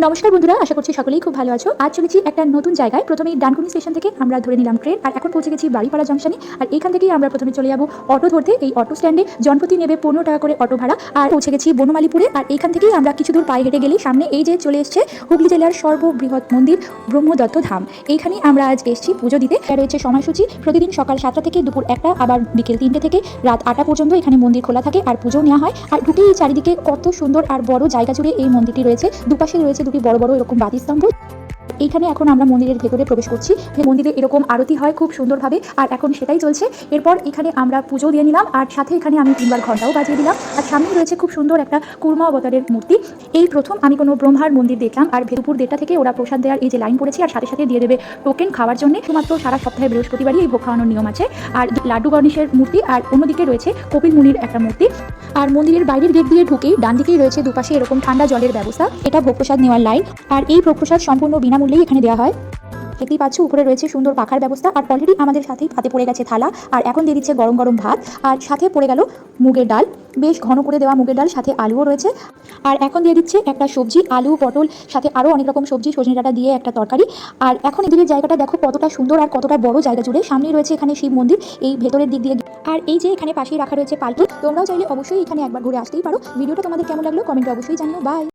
নমস্কার বন্ধুরা, আশা করছি সকলেই খুব ভালো আছো। আজ চলেছি একটা নতুন জায়গায়। প্রথমেই ডানকুনি স্টেশন থেকে আমরা ধরে নিলাম ট্রেন, আর এখন পৌঁছে গেছি বাড়িপাড়া জংশনে। আর এইখান থেকেই আমরা প্রথমে চলে যাব অটো ধরতে। এই অটো স্ট্যান্ডে জনপ্রতি নেবে 15 টাকা করে অটো ভাড়া। আর পৌঁছে গেছি বনমালীপুরে। আর এইখান থেকেই আমরা কিছু দূর পায়ে হেঁটে গেলেই সামনে এই যে চলে এসছে হুগলি জেলার সর্ববৃহৎ মন্দির ব্রহ্মদত্ত ধাম। এইখানেই আমরা আজ এসেছি পুজো দিতে। আর রয়েছে সময়সূচি, প্রতিদিন সকাল 7টা থেকে দুপুর 1টা, আবার বিকেল 3টে থেকে রাত 8টা পর্যন্ত এখানে মন্দির খোলা থাকে আর পুজো নেওয়া হয়। আর ঢুকেই চারিদিকে কত সুন্দর আর বড় জায়গা জুড়ে এই মন্দিরটি রয়েছে। দুপাশে রয়েছে দুটি বড় বড় এরকম বাতিস্তম্ভ। এইখানে এখন আমরা মন্দিরের ভেতরে প্রবেশ করছি। মন্দিরে এরকম আরতি হয় খুব সুন্দরভাবে, আর এখন সেটাই চলছে। এরপর এখানে আমরা পুজো দিয়ে নিলাম, আর সাথে এখানে আমি 3বার ঘন্টাও বাজিয়ে দিলাম। আর সামনেই রয়েছে খুব সুন্দর একটা কুর্মা অবতারের মূর্তি। এই প্রথম আমি কোনো ব্রহ্মার মন্দির দেখলাম। আর দুপুর 1টা থেকে ওরা প্রসাদ দেওয়ার এই যে লাইন পড়েছি, আর সাথে সাথে দিয়ে দেবে টোকেন খাওয়ার জন্য। শুধুমাত্র সারা সপ্তাহে বৃহস্পতিবারই এই ভোগ খাওয়ানোর নিয়ম আছে। আর লাড্ডু গণেশের মূর্তি, আর অন্যদিকে রয়েছে কপিল মুনির একটা মূর্তি। আর মন্দিরের বাইরের গেট দিয়ে ঢুকেই ডান দিকেই রয়েছে দুপাশে এরকম ঠান্ডা জলের ব্যবস্থা। এটা ভোগ প্রসাদ নেওয়ার লাইন, আর এই ভোগ প্রসাদ সম্পূর্ণ বিনামূল্যেই এখানে দেওয়া হয়। দেখতেই পাচ্ছ উপরে রয়েছে সুন্দর পাখার ব্যবস্থা। আর অলরেডি আমাদের সাথেই হাতে পড়ে গেছে থালা, আর এখন দিয়ে দিচ্ছে গরম গরম ভাত, আর সাথে পড়ে গেল মুগের ডাল, বেশ ঘন করে দেওয়া মুগের ডাল, সাথে আলুও রয়েছে। আর এখন দিয়ে দিচ্ছে একটা সবজি, আলু পটল, সাথে আরও অনেক রকম সবজি, সজনে ডাঁটা দিয়ে একটা তরকারি। আর এখন এদিকের জায়গাটা দেখো কতটা সুন্দর আর কতটা বড় জায়গা জুড়ে। সামনেই রয়েছে এখানে শিব মন্দির এই ভেতরের দিক দিয়ে। আর এই যে এখানে পাশেই রাখা রয়েছে পালকি। তোমরাও চাইলে অবশ্যই এখানে একবার ঘুরে আসতেই পারো। ভিডিওটা তোমাদের কেমন লাগলো কমেন্টে অবশ্যই জানিও। বাই।